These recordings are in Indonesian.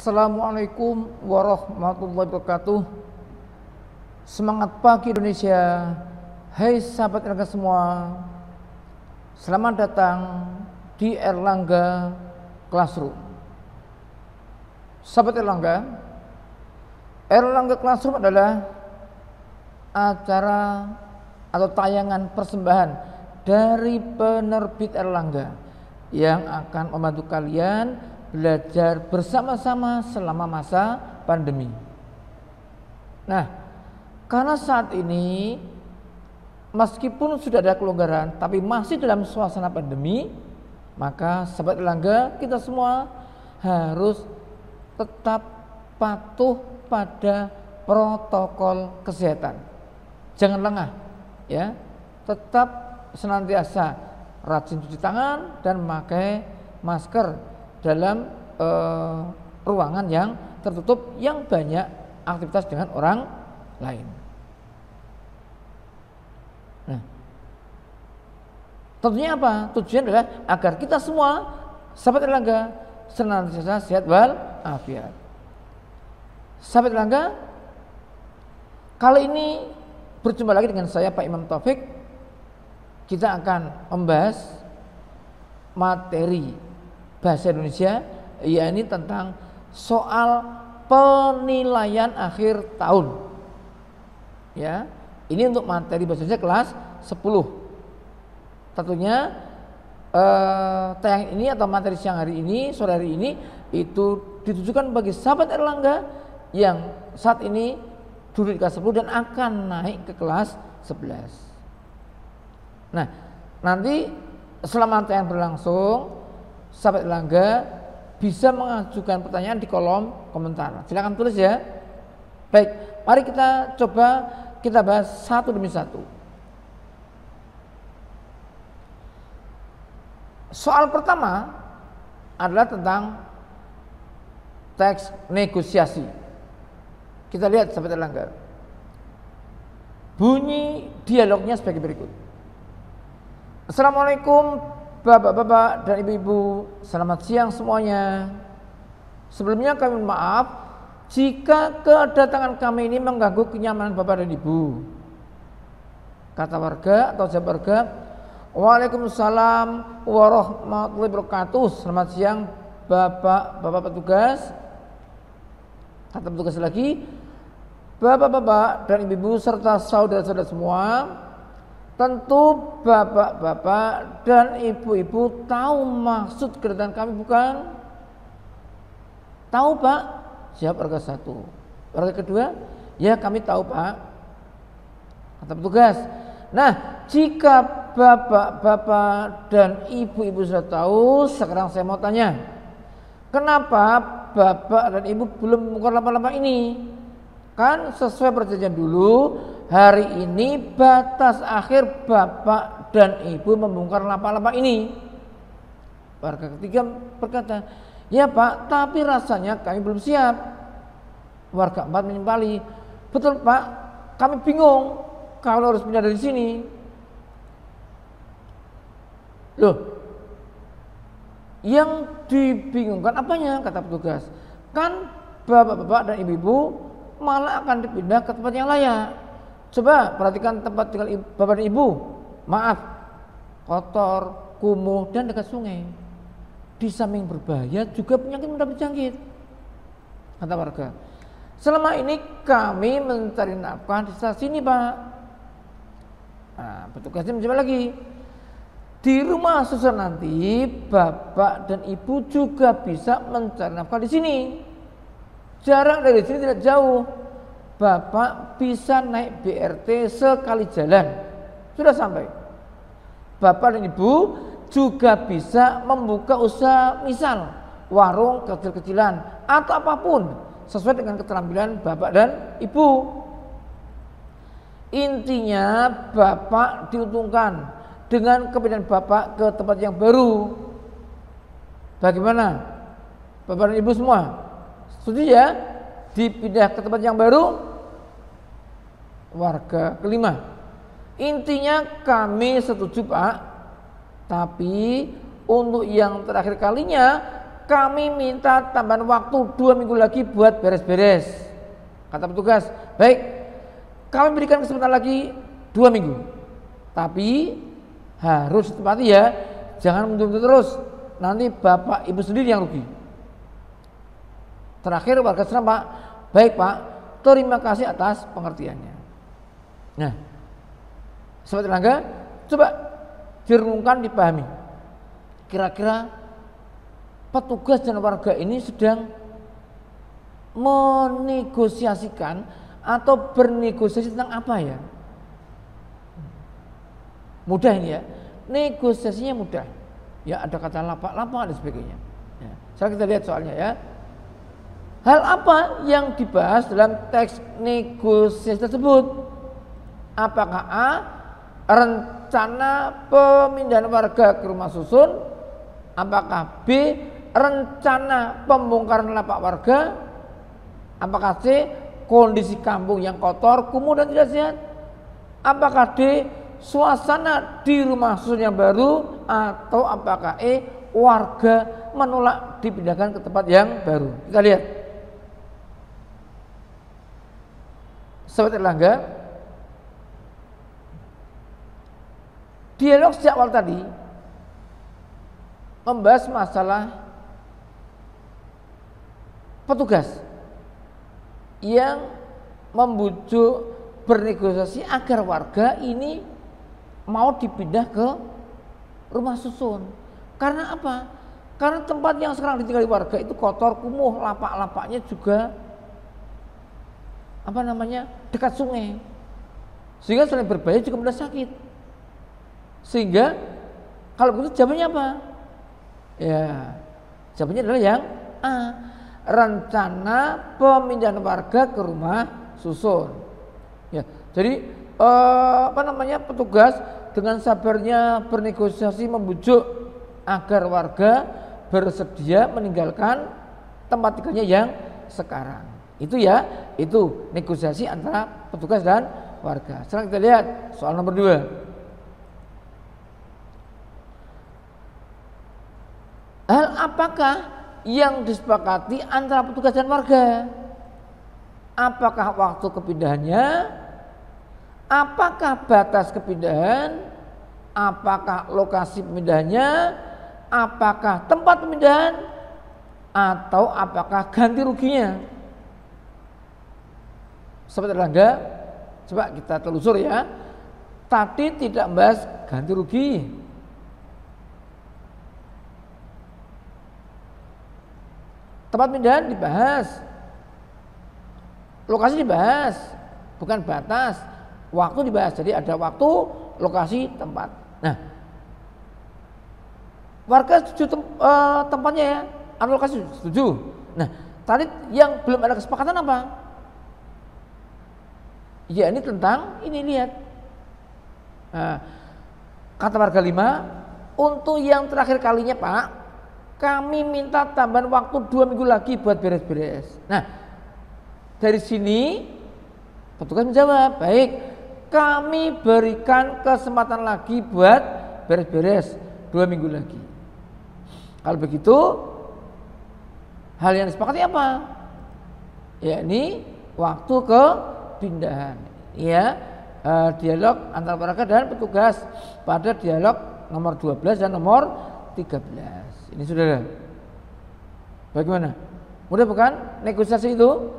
Assalamualaikum warahmatullahi wabarakatuh. Semangat pagi Indonesia. Hai sahabat Erlangga semua, selamat datang di Erlangga Classroom. Sahabat Erlangga, Erlangga Classroom adalah acara atau tayangan persembahan dari penerbit Erlangga yang akan membantu kalian belajar bersama-sama selama masa pandemi. Nah, karena saat ini meskipun sudah ada kelonggaran tapi masih dalam suasana pandemi, maka sahabat Erlangga kita semua harus tetap patuh pada protokol kesehatan. Jangan lengah ya. Tetap senantiasa rajin cuci tangan dan memakai masker dalam ruangan yang tertutup yang banyak aktivitas dengan orang lain. Nah, tentunya apa? Tujuan adalah agar kita semua sahabat Erlangga senantiasa sehat walafiat. Sahabat Erlangga, kali ini berjumpa lagi dengan saya Pak Imam Taufik. Kita akan membahas materi bahasa Indonesia, yakni tentang soal penilaian akhir tahun. Ya, ini untuk materi bahasa Indonesia kelas 10. Tentunya tayang ini atau materi siang hari ini, sore hari ini itu ditujukan bagi sahabat Erlangga yang saat ini duduk di kelas 10 dan akan naik ke kelas 11. Nah, nanti selama tayang berlangsung, sahabat Erlangga bisa mengajukan pertanyaan di kolom komentar. Silakan tulis ya. Baik, mari kita coba kita bahas satu demi satu. Soal pertama adalah tentang teks negosiasi. Kita lihat sahabat Erlangga. Bunyi dialognya sebagai berikut. Assalamualaikum Bapak-bapak dan ibu-ibu, selamat siang semuanya. Sebelumnya kami mohon maaf jika kedatangan kami ini mengganggu kenyamanan bapak dan ibu. Kata warga atau jawab warga, Waalaikumsalam warahmatullahi wabarakatuh. Selamat siang bapak-bapak petugas. Kata petugas lagi, bapak-bapak dan ibu-ibu serta saudara-saudara semua, tentu bapak-bapak dan ibu-ibu tahu maksud kedatangan kami bukan? Tahu Pak? Jawab warga satu. Warga kedua, ya kami tahu Pak. Kata petugas, nah jika bapak-bapak dan ibu-ibu sudah tahu, sekarang saya mau tanya, kenapa bapak dan ibu belum membongkar lapa-lapa ini? Kan sesuai perjanjian dulu, hari ini batas akhir bapak dan ibu membongkar lapa-lapa ini. Warga ketiga berkata, ya Pak, tapi rasanya kami belum siap. Warga empat menimpali, betul Pak, kami bingung kalau harus pindah dari sini. Loh, yang dibingungkan apanya? Kata petugas, kan bapak-bapak dan ibu-ibu malah akan dipindah ke tempat yang layak. Coba perhatikan tempat tinggal bapak dan ibu. Maaf, kotor, kumuh dan dekat sungai. Di samping berbahaya juga penyakit mudah berjangkit. Kata warga, selama ini kami mencari nafkah di sekitar sini Pak. Nah, petugasnya mencoba lagi. Di rumah susun nanti bapak dan ibu juga bisa mencari nafkah di sini. Jarak dari sini tidak jauh. Bapak bisa naik BRT sekali jalan, sudah sampai. Bapak dan ibu juga bisa membuka usaha, misal warung kecil-kecilan atau apapun sesuai dengan keterampilan bapak dan ibu. Intinya bapak diuntungkan dengan kepindahan bapak ke tempat yang baru. Bagaimana bapak dan ibu semua? Setuju ya? Dipindah ke tempat yang baru? Warga kelima, intinya kami setuju Pak, tapi untuk yang terakhir kalinya kami minta tambahan waktu 2 minggu lagi buat beres-beres. Kata petugas, baik, kami berikan kesempatan lagi 2 minggu. Tapi harus ditepati ya, jangan mundur terus. Nanti bapak ibu sendiri yang rugi. Terakhir warga senang, Pak. Baik Pak, terima kasih atas pengertiannya. Nah, Sobat Erlangga, coba direnungkan, dipahami. Kira-kira petugas dan warga ini sedang menegosiasikan atau bernegosiasi tentang apa ya? Mudah ini ya, negosiasinya mudah. Ya ada kata lapak-lapak dan sebagainya. Ya, sekarang kita lihat soalnya ya. Hal apa yang dibahas dalam teks negosiasi tersebut? Apakah A, rencana pemindahan warga ke rumah susun? Apakah B, rencana pembongkaran lapak warga? Apakah C, kondisi kampung yang kotor, kumuh dan tidak sehat? Apakah D, suasana di rumah susun yang baru? Atau apakah E, warga menolak dipindahkan ke tempat yang baru? Kita lihat. Sobat Erlangga, dialog sejak awal tadi membahas masalah petugas yang membujuk bernegosiasi agar warga ini mau dipindah ke rumah susun. Karena apa? Karena tempat yang sekarang ditinggali warga itu kotor, kumuh, lapak-lapaknya juga dekat sungai, sehingga selain berbahaya juga mudah sakit. Sehingga kalau begitu jawabannya apa? Ya, jawabannya adalah yang A, rencana pemindahan warga ke rumah susun. Ya, jadi petugas dengan sabarnya bernegosiasi membujuk agar warga bersedia meninggalkan tempat tinggalnya yang sekarang. Itu ya, itu negosiasi antara petugas dan warga. Sekarang kita lihat soal nomor 2. Hal apakah yang disepakati antara petugas dan warga? Apakah waktu kepindahannya? Apakah batas kepindahan? Apakah lokasi pemindahannya? Apakah tempat pemindahan? Atau apakah ganti ruginya? Sobat Erlangga, coba kita telusur ya. Tadi tidak membahas ganti rugi. Tempat pindahan dibahas, lokasi dibahas, bukan batas. Waktu dibahas, jadi ada waktu, lokasi, tempat. Nah, warga setuju tempatnya ya, atau lokasi setuju. Nah, tadi yang belum ada kesepakatan apa? Ya ini tentang ini, lihat. Nah, kata warga 5, untuk yang terakhir kalinya Pak, kami minta tambahan waktu 2 minggu lagi buat beres-beres. Nah, dari sini petugas menjawab, baik, kami berikan kesempatan lagi buat beres-beres 2 minggu lagi. Kalau begitu, hal yang disepakati apa? Ya ini waktu kepindahan. Ya, dialog antara warga dan petugas pada dialog nomor 12 dan nomor 13. Ini saudara, bagaimana? Mudah bukan negosiasi itu?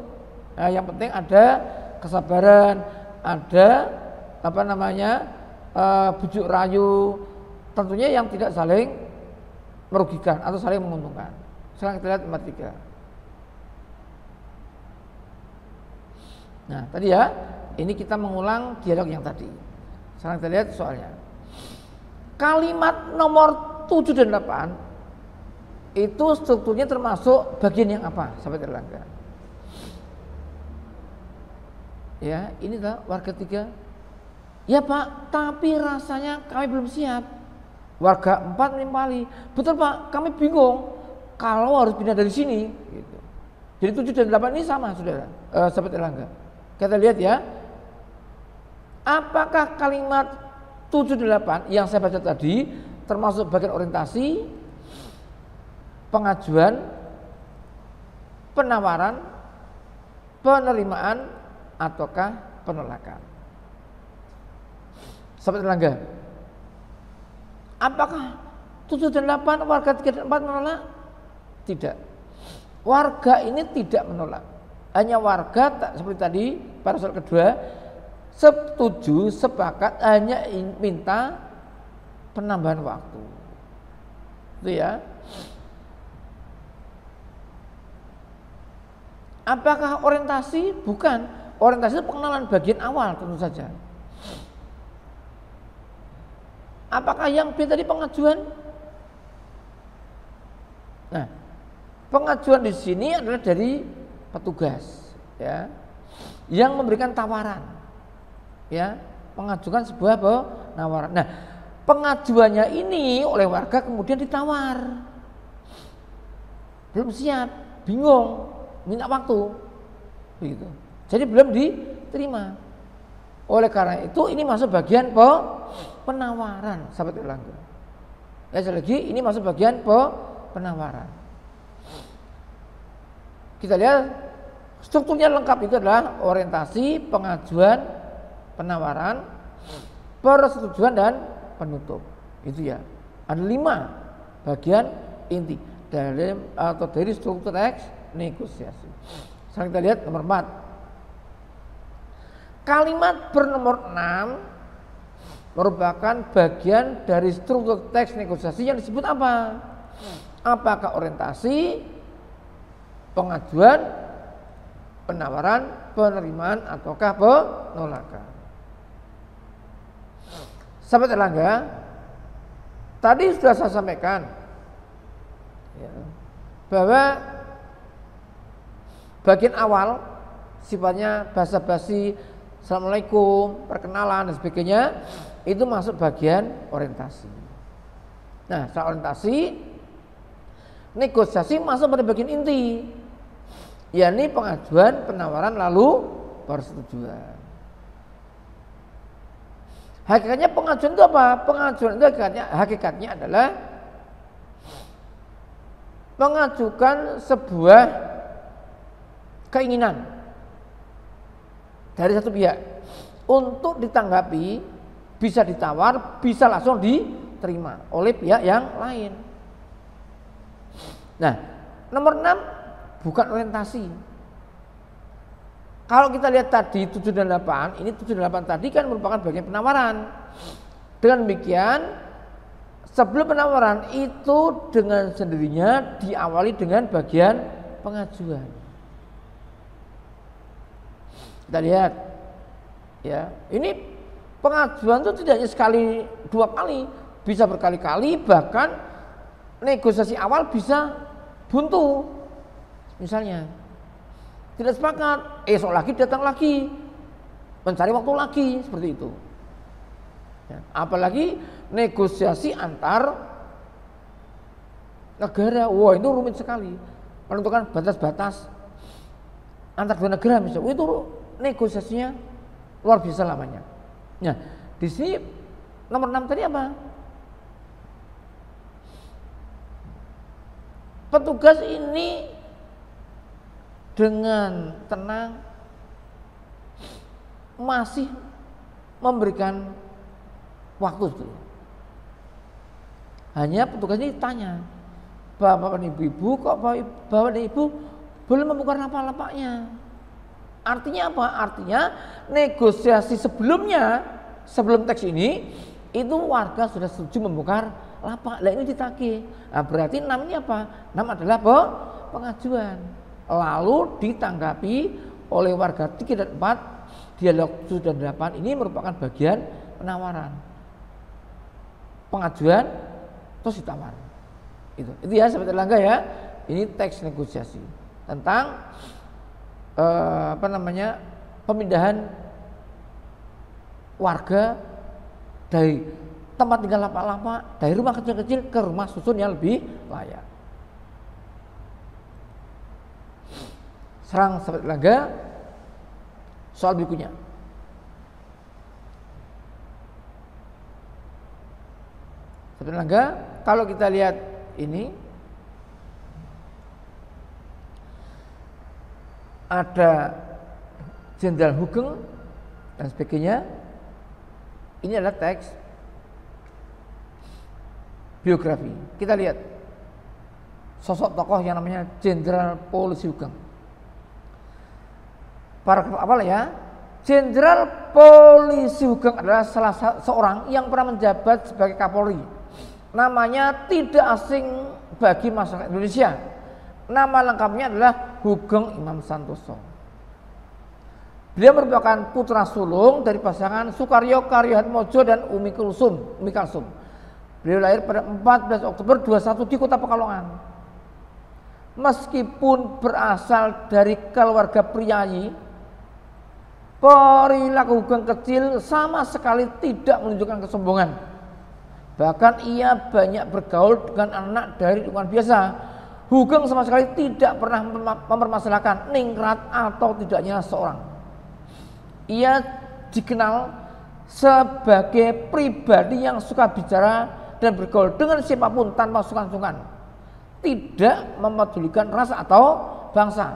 Yang penting ada kesabaran, ada bujuk rayu, tentunya yang tidak saling merugikan atau saling menguntungkan. Sekarang kita lihat nomor 3. Nah tadi ya, ini kita mengulang dialog yang tadi. Sekarang kita lihat soalnya. Kalimat nomor 7 dan 8 itu strukturnya termasuk bagian yang apa, sahabat Erlangga? Ya, ini lah warga 3. Ya Pak, tapi rasanya kami belum siap. Warga 4 menimpali. Betul Pak, kami bingung kalau harus pindah dari sini. Gitu. Jadi 7 dan 8 ini sama, saudara, sahabat Erlangga. Kita lihat ya. Apakah kalimat 7 dan 8 yang saya baca tadi termasuk bagian orientasi, pengajuan, penawaran, penerimaan, ataukah penolakan. Sahabat tetangga, apakah 7 dan 8 warga 3 dan 4 menolak? Tidak. Warga ini tidak menolak. Hanya warga seperti tadi pada soal kedua setuju, sepakat, hanya minta penambahan waktu. Itu ya. Apakah orientasi? Bukan. Orientasi itu pengenalan bagian awal tentu saja. Apakah yang B tadi pengajuan? Nah, pengajuan di sini adalah dari petugas, ya, yang memberikan tawaran, ya, mengajukan sebuah penawaran. Nah, pengajuannya ini oleh warga kemudian ditawar, belum siap, bingung, minta waktu, begitu. Jadi belum diterima. Oleh karena itu ini masuk bagian penawaran, sahabat tetangga. Ya, sekali lagi ini masuk bagian penawaran. Kita lihat strukturnya lengkap, itu adalah orientasi, pengajuan, penawaran, persetujuan dan penutup. Itu ya. Ada 5 bagian inti dari struktur teks negosiasi. Sekarang kita lihat nomor 4. Kalimat bernomor 6 merupakan bagian dari struktur teks negosiasi yang disebut apa? Apakah orientasi, pengajuan, penawaran, penerimaan, ataukah penolakan? Sahabat tetangga, tadi sudah saya sampaikan, ya, bahwa bagian awal sifatnya basa-basi, assalamualaikum, perkenalan dan sebagainya, itu masuk bagian orientasi. Nah, setelah orientasi, negosiasi masuk pada bagian inti, yakni pengajuan, penawaran, lalu persetujuan. Hakikatnya pengajuan itu apa? Pengajuan itu hakikatnya adalah mengajukan sebuah keinginan dari satu pihak untuk ditanggapi, bisa ditawar, bisa langsung diterima oleh pihak yang lain. Nah, nomor 6 bukan orientasi. Kalau kita lihat tadi 7 dan 8, ini 7 dan 8 tadi kan merupakan bagian penawaran. Dengan demikian, sebelum penawaran itu dengan sendirinya diawali dengan bagian pengajuan. Kita lihat, ya, ini pengajuan itu tidak hanya sekali 2 kali, bisa berkali-kali, bahkan negosiasi awal bisa buntu. Misalnya tidak sepakat, esok lagi datang lagi, mencari waktu lagi, seperti itu. Ya, apalagi negosiasi antar negara, wah itu rumit sekali. Menentukan batas-batas antar 2 negara misalnya, itu negosiasinya luar biasa lamanya. Nah, di sini nomor 6 tadi apa? Petugas ini dengan tenang masih memberikan waktu itu. Hanya petugas ini tanya, Bapak dan Ibu, kok Bapak dan Ibu belum membuka lapak-lapaknya? Artinya apa? Artinya negosiasi sebelumnya, sebelum teks ini, itu warga sudah setuju membuka lapak. Lah ini ditagih. Nah, berarti 6 ini apa? 6 adalah pengajuan. Lalu ditanggapi oleh warga 3 dan 4, dialog 7 dan 8 ini merupakan bagian penawaran. Pengajuan terus ditawar. Itu ya sahabat tetangga ya. Ini teks negosiasi tentang pemindahan warga dari tempat tinggal lapak-lapak, dari rumah kecil-kecil ke rumah susun yang lebih layak. Serang sahabat tetangga, soal berikutnya. Sahabat tetangga, kalau kita lihat ini, ada Jenderal Hugeng dan sebagainya. Ini adalah teks biografi. Kita lihat sosok tokoh yang namanya Jenderal Polisi Hugeng. Paragraf awal ya. Jenderal Polisi Hugeng adalah salah seorang yang pernah menjabat sebagai Kapolri. Namanya tidak asing bagi masyarakat Indonesia. Nama lengkapnya adalah Hugeng Imam Santoso. Beliau merupakan putra sulung dari pasangan Sukaryo Karyoatmojo dan Umi Kalsum. Beliau lahir pada 14 Oktober 21 di Kota Pekalongan. Meskipun berasal dari keluarga priayi, perilaku Hugeng kecil sama sekali tidak menunjukkan kesombongan. Bahkan ia banyak bergaul dengan anak dari lingkungan biasa. Hugeng sama sekali tidak pernah mempermasalahkan ningrat atau tidaknya seorang. Ia dikenal sebagai pribadi yang suka bicara dan bergaul dengan siapapun tanpa sungkan-sungkan. Tidak memedulikan ras atau bangsa.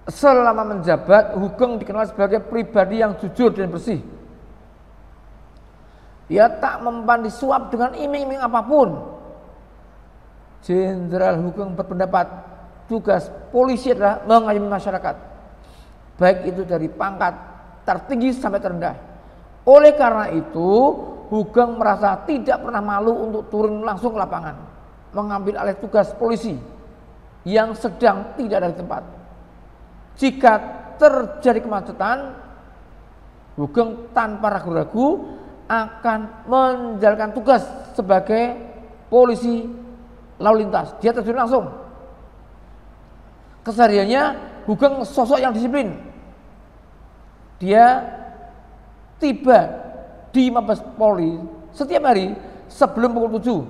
Selama menjabat, Hugeng dikenal sebagai pribadi yang jujur dan bersih. Ia tak mempan disuap dengan iming-iming apapun. Jenderal Hugeng berpendapat tugas polisi adalah mengayomi masyarakat, baik itu dari pangkat tertinggi sampai terendah. Oleh karena itu, Hugeng merasa tidak pernah malu untuk turun langsung ke lapangan, mengambil alih tugas polisi yang sedang tidak ada di tempat. Jika terjadi kemacetan, Hugeng tanpa ragu-ragu akan menjalankan tugas sebagai polisi lalu lintas. Dia terjun langsung. Kesehariannya Hugeng sosok yang disiplin. Dia tiba di Mabes Polri setiap hari sebelum pukul 7.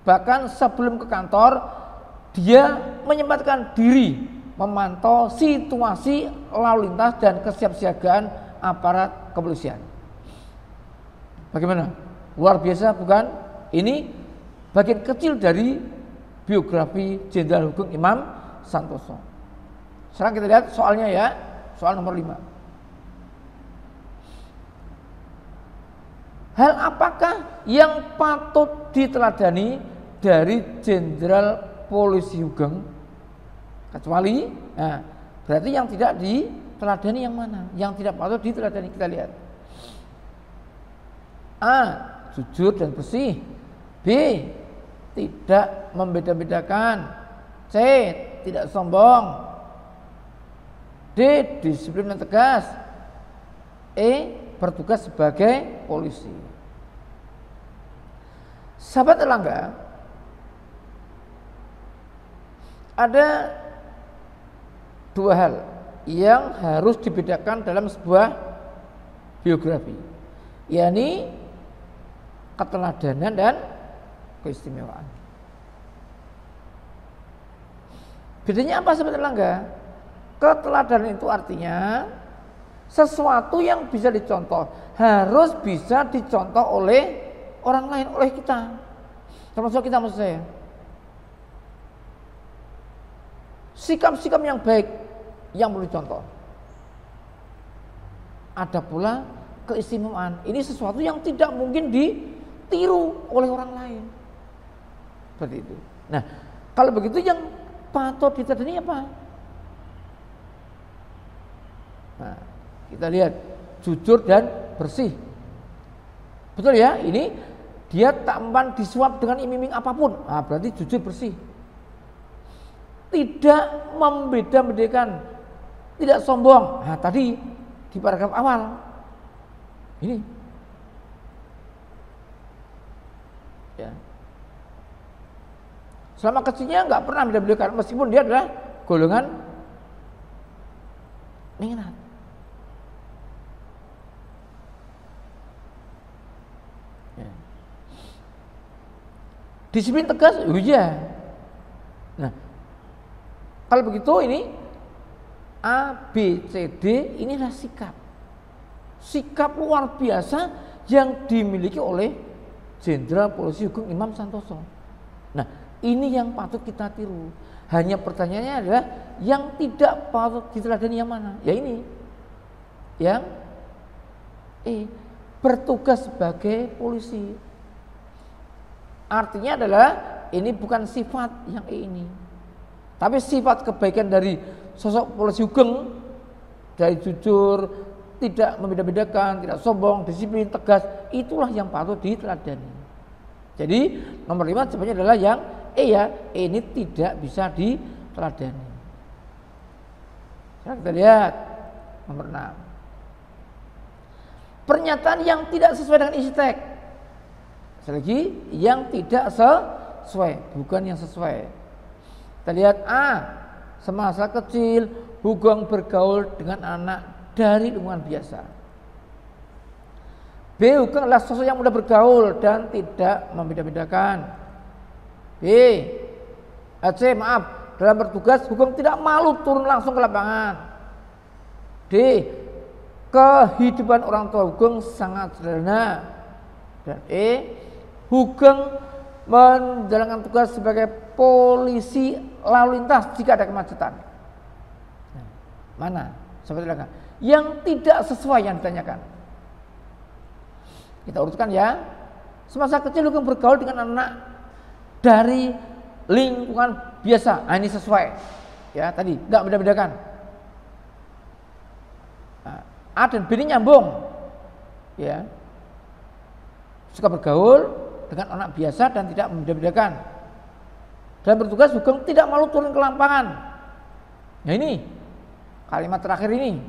Bahkan sebelum ke kantor, dia menyempatkan diri memantau situasi lalu lintas dan kesiapsiagaan aparat kepolisian. Bagaimana? Luar biasa bukan? Ini bagian kecil dari biografi Jenderal Hugeng Imam Santoso. Sekarang kita lihat soalnya ya, soal nomor 5. Hal apakah yang patut diteladani dari Jenderal Polisi Hugeng? Kecuali, nah, berarti yang tidak diteladani yang mana? Yang tidak patut diteladani, kita lihat. A. Jujur dan bersih. B. Tidak membeda-bedakan. C. Tidak sombong. D. Disiplin dan tegas. E. Bertugas sebagai polisi. Sahabat Erlangga, ada dua hal yang harus dibedakan dalam sebuah biografi, yakni keteladanan dan keistimewaan. Bedanya apa sahabat Erlangga? Keteladanan itu artinya sesuatu yang bisa dicontoh, harus bisa dicontoh oleh orang lain, oleh kita, termasuk kita, maksud saya. Sikap-sikap yang baik yang perlu dicontoh. Ada pula keistimewaan. Ini sesuatu yang tidak mungkin ditiru oleh orang lain. Seperti itu. Nah, kalau begitu yang patut diteladani apa? Nah, kita lihat jujur dan bersih. Betul ya? Ini dia tak mempan disuap dengan iming-iming apapun. Nah, berarti jujur bersih. Tidak membeda-bedakan, tidak sombong. Nah, tadi di paragraf awal ini ya. Selama kecilnya nggak pernah beda-bedakan, meskipun dia adalah golongan ningrat. Ya. Disiplin tegas, iya. Nah, kalau begitu ini A, B, C, D inilah sikap luar biasa yang dimiliki oleh Jenderal Polisi Hugeng Imam Santoso. Nah, ini yang patut kita tiru. Hanya pertanyaannya adalah yang tidak patut diteladani yang mana? Ya ini, yang bertugas sebagai polisi. Artinya adalah ini bukan sifat yang ini, tapi sifat kebaikan dari sosok polisi Hugeng, dari jujur, tidak membeda-bedakan, tidak sombong, disiplin, tegas, itulah yang patut diteladani. Jadi nomor 5 jawabannya adalah yang ini tidak bisa diteladani. Sekarang kita lihat nomor 6. Pernyataan yang tidak sesuai dengan isi teks. Sekali lagi, yang tidak sesuai, bukan yang sesuai. Kita lihat A. Semasa kecil Hugeng bergaul dengan anak dari lingkungan biasa. B. Hugeng adalah sosok yang mudah bergaul dan tidak membeda-bedakan. C. Dalam bertugas Hugeng tidak malu turun langsung ke lapangan. D. Kehidupan orang tua Hugeng sangat sederhana. Dan E. Hugeng menjalankan tugas sebagai polisi lalu lintas jika ada kemacetan. Mana? Seperti yang tidak sesuai yang ditanyakan. Kita urutkan ya. Semasa kecil Hugeng bergaul dengan anak dari lingkungan biasa. Ini sesuai. Ya, tadi enggak beda-bedakan. A dan B ini nyambung. Ya. Suka bergaul dengan anak biasa dan tidak membeda-bedakan. Dan bertugas Hugeng tidak malu turun ke lapangan. Nah ini kalimat terakhir ini,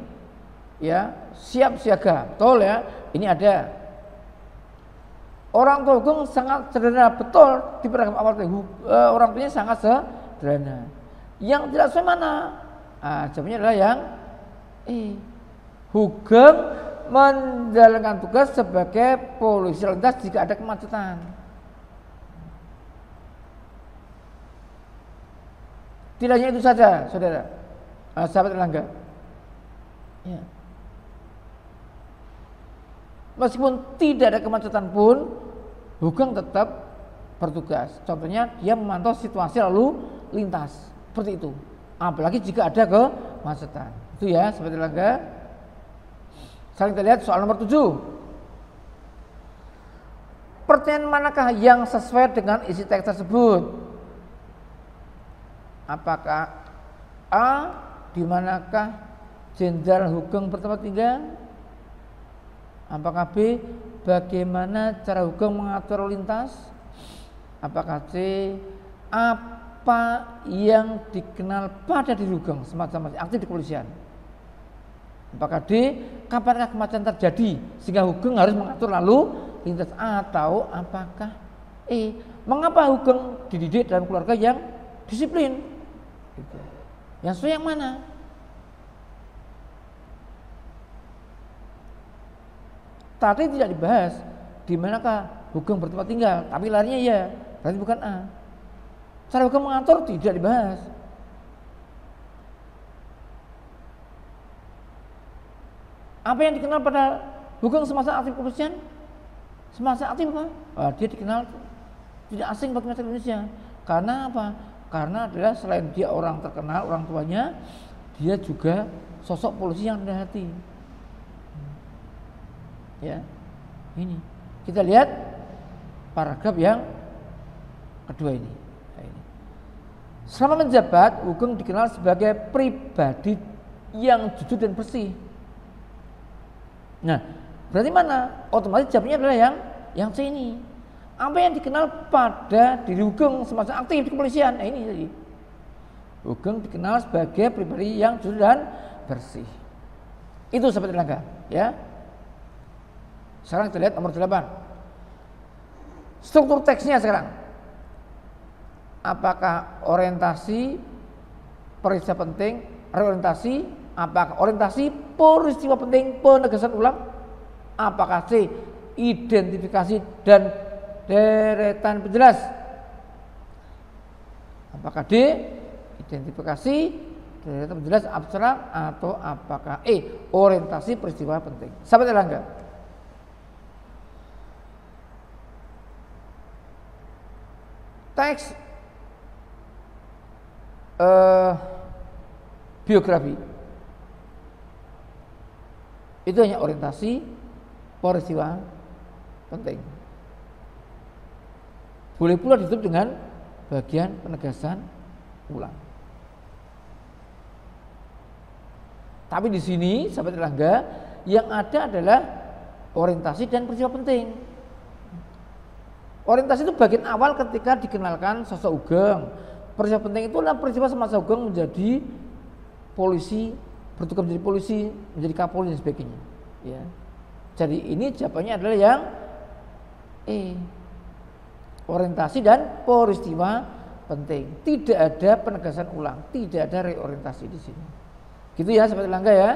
ya, siap siaga, betul ya. Ini ada. Orang tua Hugeng sangat sederhana, betul di paragraf awal orang tuanya sangat sederhana. Yang tidak sesuai mana? Jawabannya adalah yang Hugeng menjalankan tugas sebagai polisi lalu lintas jika ada kemacetan. Tidak hanya itu saja, saudara, sahabat Erlangga. Ya. Meskipun tidak ada kemacetan pun, Hugeng tetap bertugas. Contohnya dia memantau situasi lalu lintas, seperti itu. Apalagi jika ada kemacetan. Itu ya, sahabat Erlangga. Sekarang kita lihat soal nomor 7. Pertanyaan manakah yang sesuai dengan isi teks tersebut? Apakah A. Di manakah Jenderal Hugeng bertempat tinggal? Apakah B. Bagaimana cara Hugeng mengatur lalu lintas? Apakah C. Apa yang dikenal pada diri Hugeng semasa masih aktif di kepolisian? Apakah D. Kapankah kemacetan terjadi sehingga Hugeng harus mengatur lalu lintas? Atau apakah E. Mengapa Hugeng dididik dalam keluarga yang disiplin? Gitu. Yang sesuai yang mana? Tadi tidak dibahas di manakah Hugeng bertempat tinggal, tapi larinya ya, berarti bukan A. Cara Hugeng mengatur tidak dibahas. Apa yang dikenal pada Hugeng semasa aktif kepolisian? Semasa aktif apa? Dia dikenal tidak asing bagi masyarakat Indonesia. Karena apa? Karena adalah selain dia orang terkenal, orang tuanya, dia juga sosok polisi yang rendah hati. Ya, ini kita lihat paragraf yang kedua ini. Selama menjabat, Hugeng dikenal sebagai pribadi yang jujur dan bersih. Nah, berarti mana? Otomatis jawabnya adalah yang C ini. Apa yang dikenal pada diri Hugeng semasa aktif di kepolisian? Nah ini tadi. Hugeng dikenal sebagai pribadi yang jujur dan bersih. Itu sahabat Erlangga, ya. Sekarang kita lihat nomor 8. Struktur teksnya sekarang. Apakah orientasi peristiwa penting, reorientasi, apakah orientasi peristiwa penting penegasan ulang? Apakah C. Identifikasi dan deretan penjelas? Apakah D. Identifikasi deretan penjelas abstrak? Atau apakah E. Orientasi peristiwa penting? Sahabat Erlangga, teks biografi. Itu hanya orientasi peristiwa penting. Boleh pula ditutup dengan bagian penegasan ulang. Tapi di sini sahabat Erlangga yang ada adalah orientasi dan peristiwa penting. Orientasi itu bagian awal ketika dikenalkan sosok Ugeng. Peristiwa penting itu adalah peristiwa semasa Ugeng menjadi polisi, bertugas menjadi polisi, menjadi kapolri dan sebagainya. Ya. Jadi ini jawabannya adalah yang orientasi dan peristiwa penting. Tidak ada penegasan ulang, tidak ada reorientasi di sini. Gitu ya sahabat Erlangga ya.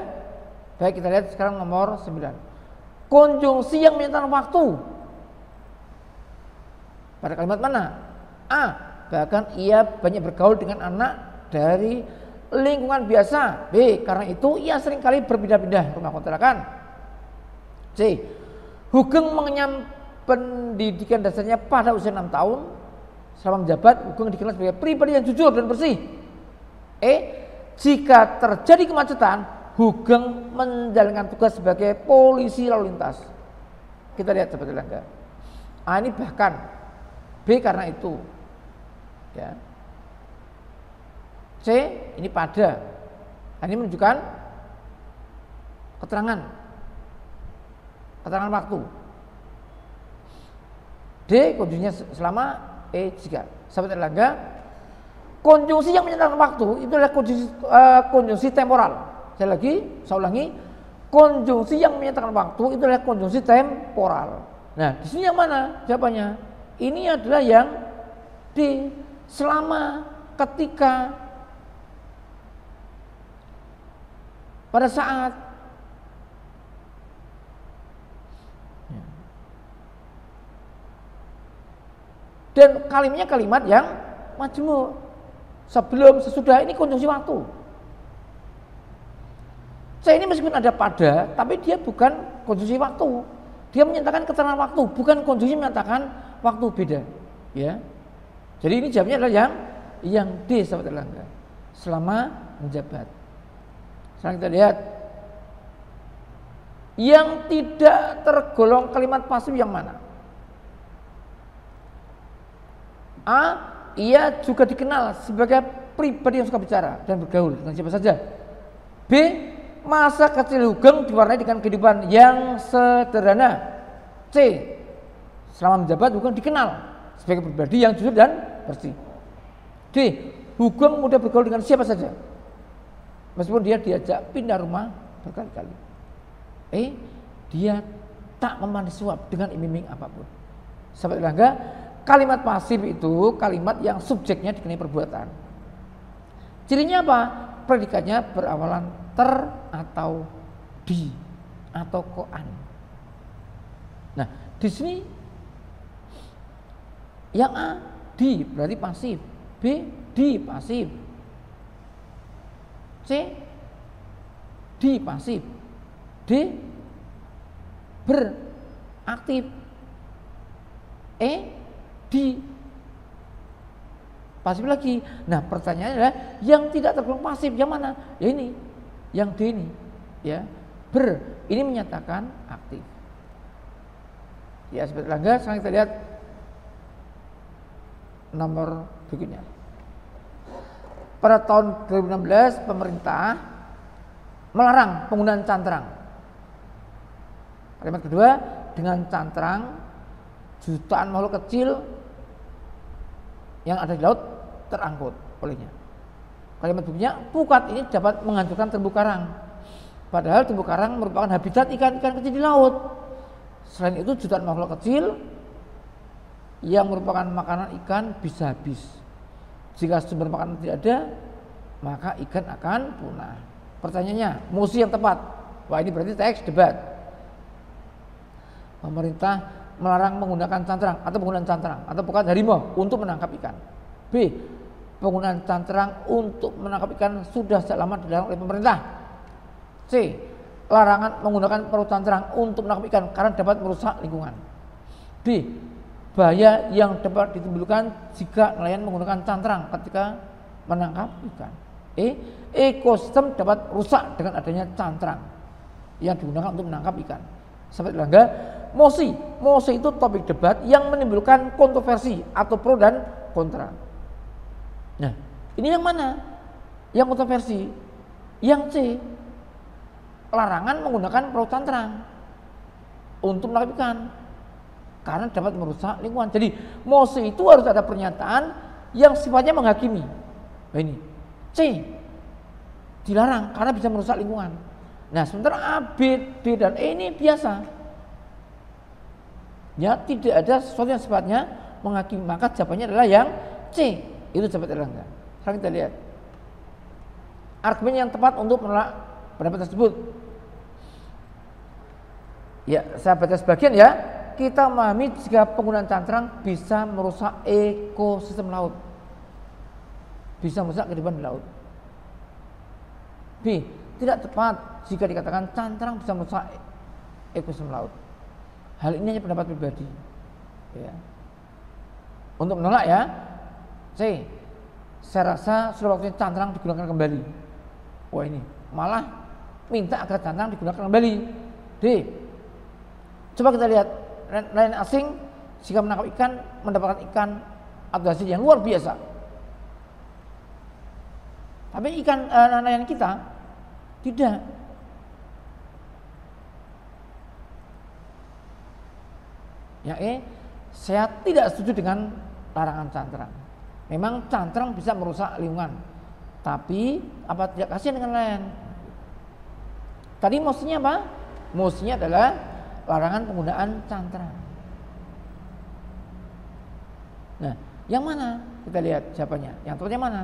Baik, kita lihat sekarang nomor 9. Konjungsi yang menyatakan waktu. Pada kalimat mana? A. Bahkan ia banyak bergaul dengan anak dari lingkungan biasa. B. Karena itu ia seringkali berpindah-pindah rumah kontrakan. C. Hugeng mengenyam pendidikan dasarnya pada usia 6 tahun. Selama menjabat, Hugeng dikenal sebagai pribadi yang jujur dan bersih. E. Jika terjadi kemacetan, Hugeng menjalankan tugas sebagai polisi lalu lintas. Kita lihat sahabat Erlangga. A. Ini bahkan. B. Karena itu. Ya. C. Ini pada. Ini menunjukkan keterangan waktu. D. Konjungsinya selama. E. Jika. Sahabat Erlangga, konjungsi yang menyatakan waktu itu adalah konjungsi temporal. Saya ulangi, konjungsi yang menyatakan waktu itu adalah konjungsi temporal. Nah, di sini yang mana jawabannya? Ini adalah yang D. Selama, ketika, pada saat. Dan kalimatnya kalimat yang majmuk. Sebelum, sesudah, ini konjungsi waktu. Saya ini meskipun ada pada, tapi dia bukan konjungsi waktu. Dia menyatakan keterangan waktu, bukan konjungsi menyatakan waktu, beda. Ya. Jadi ini jawabnya adalah yang D sahabat Erlangga. Selama menjabat. Sekarang kita lihat yang tidak tergolong kalimat pasif yang mana? A. Ia juga dikenal sebagai pribadi yang suka bicara dan bergaul dengan siapa saja. B. Masa kecil Hugeng diwarnai dengan kehidupan yang sederhana. C. Selama menjabat Hugeng dikenal sebagai pribadi yang jujur dan bersih. D. Hugeng mudah bergaul dengan siapa saja, meskipun dia diajak pindah rumah berkali-kali. E. Dia tak memandang suap dengan iming-iming apapun. Sahabat Erlangga, kalimat pasif itu kalimat yang subjeknya dikenai perbuatan. Cirinya apa? Predikatnya berawalan ter atau di atau koan. Nah, di sini yang A di berarti pasif, B di pasif, C di pasif, D beraktif, E di pasif lagi. Nah, pertanyaannya adalah yang tidak tergolong pasif yang mana? Ya ini, yang D ini, ya. Ini menyatakan aktif. Ya, seperti Erlangga. Sekarang kita lihat nomor berikutnya. Pada tahun 2016 pemerintah melarang penggunaan cantrang. Kalimat kedua, dengan cantrang jutaan makhluk kecil yang ada di laut terangkut olehnya. Kalimat berikutnya, pukat ini dapat menghancurkan terumbu karang. Padahal terumbu karang merupakan habitat ikan-ikan kecil di laut. Selain itu, jutaan makhluk kecil yang merupakan makanan ikan bisa habis. Jika sumber makanan tidak ada, maka ikan akan punah. Pertanyaannya, musuh yang tepat. Wah, ini berarti teks debat. Pemerintah melarang menggunakan cantrang atau penggunaan cantrang atau pukat harimau untuk menangkap ikan. B. Penggunaan cantrang untuk menangkap ikan sudah sejak lama dilarang oleh pemerintah. C. Larangan menggunakan perahu cantrang untuk menangkap ikan karena dapat merusak lingkungan. D. Bahaya yang dapat ditimbulkan jika nelayan menggunakan cantrang ketika menangkap ikan. Ekosistem dapat rusak dengan adanya cantrang yang digunakan untuk menangkap ikan. Sahabat Erlangga, mosi itu topik debat yang menimbulkan kontroversi atau pro dan kontra. Nah, ini yang mana? Yang kontroversi. Yang C, larangan menggunakan perahu cantrang untuk menangkap ikan karena dapat merusak lingkungan. Jadi mosi itu harus ada pernyataan yang sifatnya menghakimi. Nah ini C, dilarang karena bisa merusak lingkungan. Nah sementara A, B, D dan E ini biasa, ya tidak ada sesuatu yang sifatnya menghakimi, maka jawabannya adalah yang C. Itu sahabat Erlangga. Sekarang kita lihat argumen yang tepat untuk menolak pendapat tersebut. Ya, saya baca sebagian ya. Kita memahami jika penggunaan cantrang bisa merusak ekosistem laut, bisa merusak kehidupan di laut. B, tidak tepat jika dikatakan cantrang bisa merusak ekosistem laut. Hal ini hanya pendapat pribadi. Ya. Untuk menolak ya, C, saya rasa sudah waktunya cantrang digunakan kembali. Wah ini malah minta agar cantrang digunakan kembali. D, coba kita lihat nelayan asing jika menangkap ikan mendapatkan ikan atau hasil yang luar biasa. Tapi ikan nelayan kita tidak. Ya saya tidak setuju dengan larangan cantrang. Memang cantrang bisa merusak lingkungan, tapi apa tidak kasihan dengan nelayan? Tadi mosinya apa? Mosinya adalah larangan penggunaan cantrang. Nah, yang mana? Kita lihat jawabannya. Yang tepatnya mana?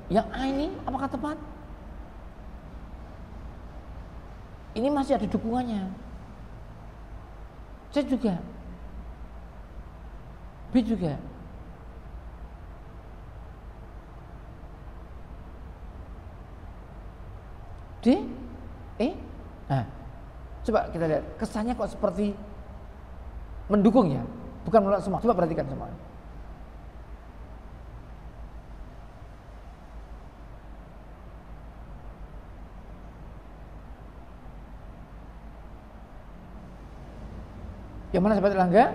Yang A ini apakah tepat? Ini masih ada dukungannya. C juga. B juga. D? E? Nah, coba kita lihat. Kesannya kok seperti mendukung ya, bukan menolak semua. Coba perhatikan semua. Yang mana sahabat Erlangga?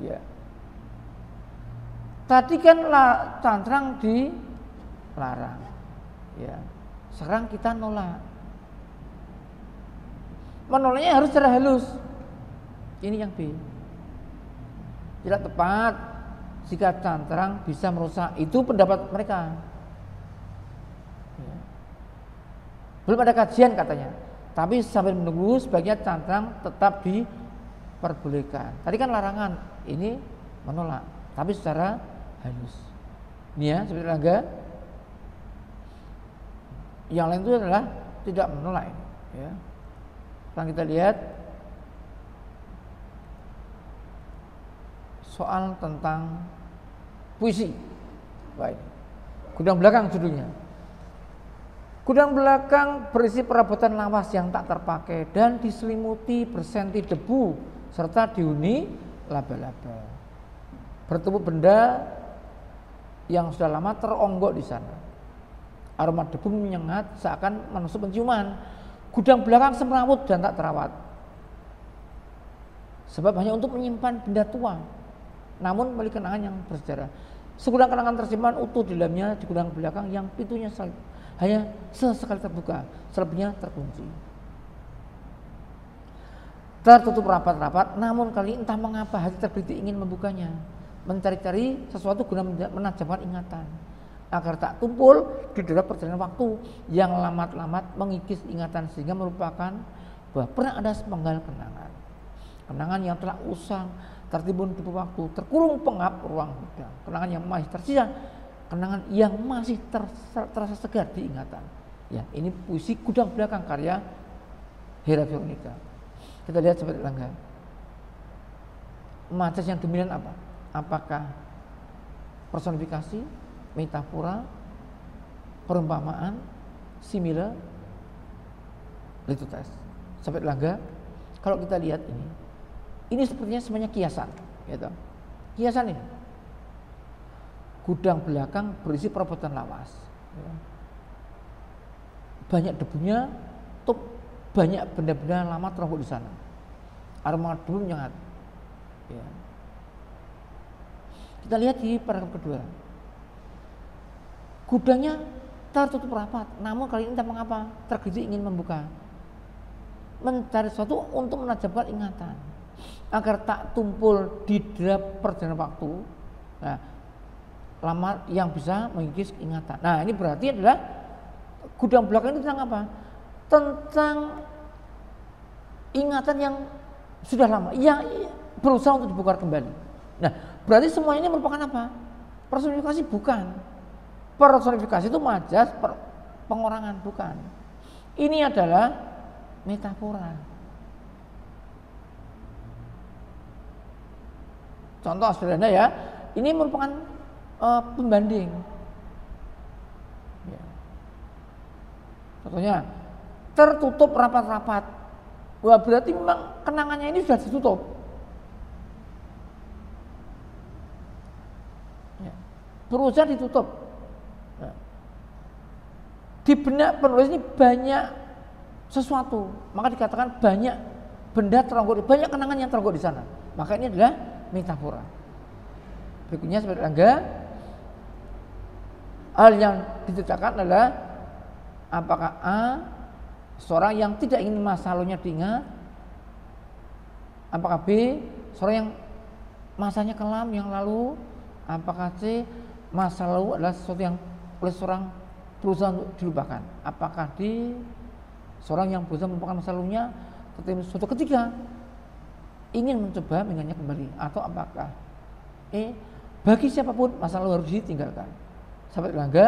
Ya. Tadi kan cantrang dilarang. Ya. Sekarang kita nolak. Menolaknya harus secara halus. Ini yang B. Tidak tepat jika cantrang bisa merusak. Itu pendapat mereka. Ya. Belum ada kajian katanya. Tapi sambil menunggu sebaiknya cantrang tetap diperbolehkan. Tadi kan larangan, ini menolak, tapi secara halus. Ini ya, seperti Erlangga. Yang lain itu adalah tidak menolak. Ya. Sekarang kita lihat soal tentang puisi. Baik. Gudang belakang judulnya. Gudang belakang berisi perabotan lawas yang tak terpakai dan diselimuti bersenti debu serta dihuni laba-laba. Bertemu benda yang sudah lama teronggok di sana. Aroma debu menyengat seakan menusuk penciuman. Gudang belakang semrawut dan tak terawat. Sebab hanya untuk menyimpan benda tua, namun memiliki kenangan yang bersejarah. Segudang kenangan tersimpan utuh di dalamnya di gudang belakang yang pintunya hanya sesekali terbuka, selebihnya terkunci. Tertutup rapat-rapat, namun kali entah mengapa hati terbetik ingin membukanya, mencari-cari sesuatu guna menajamkan ingatan, agar tak tumpul di dalam perjalanan waktu yang lamat-lamat mengikis ingatan sehingga merupakan bahwa pernah ada sepenggal kenangan yang telah usang, tertimbun debu waktu, terkurung pengap ruang gudang, kenangan yang masih tersisa, kenangan yang masih terasa segar di ingatan. Ya, ini puisi Gudang Belakang karya Hera Veronica. Kita lihat seperti Erlangga. Majas yang dominan apa? Apakah personifikasi, metafora, perumpamaan, simile, litutas? Sahabat Erlangga, kalau kita lihat ini sepertinya semuanya kiasan, gitu. Kiasan ini. gudang belakang berisi perebutan lawas. Ya. Banyak debunya, tuh banyak benda-benda lama teronggok di sana. Aroma debu menyengat. Ya. Kita lihat di paragraf kedua. Gudangnya tertutup rapat, namun kali ini tak mengapa, tergelitik ingin membuka. Mencari sesuatu untuk menajamkan ingatan agar tak tumpul di derap perjalanan waktu. Nah, lama yang bisa mengikis ingatan. Nah, ini berarti adalah gudang belakang itu tentang apa? Tentang ingatan yang sudah lama, yang berusaha untuk dibuka kembali. Nah, berarti semua ini merupakan apa? Personifikasi bukan. Personifikasi itu majas, pengorangan bukan. Ini adalah metafora. Contoh sederhana ya, ini merupakan pembanding. Ya. Contohnya, tertutup rapat-rapat. Wah, berarti memang kenangannya ini sudah ditutup. Ya. Berusaha ditutup. Ya. Di benak penulis ini banyak sesuatu, maka dikatakan banyak benda teronggok, banyak kenangan yang teronggok di sana. Maka ini adalah metafora. Berikutnya sebagai tangga, hal yang diceritakan adalah apakah A seorang yang tidak ingin masa lalunya diingat, apakah B seorang yang masanya kelam yang lalu, apakah C masa lalu adalah sesuatu yang oleh seorang berusaha untuk dilupakan, apakah D seorang yang berusaha melupakan masa lalunya tetapi suatu ketika ingin mencoba mengingatnya kembali, atau apakah bagi siapapun masa lalu harus ditinggalkan. Sahabat Erlangga,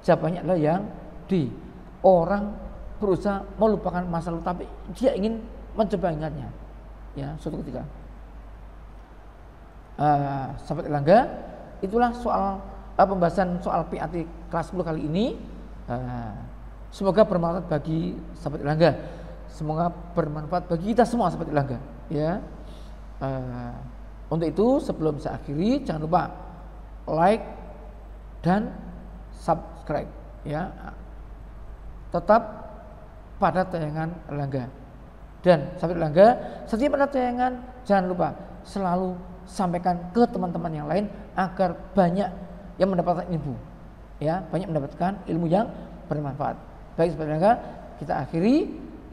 jawabannya adalah yang D. Orang berusaha melupakan masa lalu tapi dia ingin mencoba ingatnya, ya, suatu ketika. Sahabat Erlangga, itulah soal pembahasan soal PAT kelas 10 kali ini. Semoga bermanfaat bagi sahabat Erlangga. Semoga bermanfaat bagi kita semua sahabat Erlangga. Ya. Untuk itu sebelum saya akhiri, jangan lupa like dan subscribe. Ya. Tetap pada tayangan Erlangga. Dan sahabat Erlangga, setiap ada tayangan jangan lupa selalu sampaikan ke teman-teman yang lain agar banyak yang mendapatkan ilmu. Ya, banyak mendapatkan ilmu yang bermanfaat. Baik sahabat Erlangga, kita akhiri.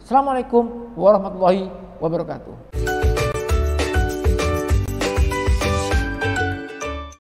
Assalamualaikum warahmatullahi wabarakatuh.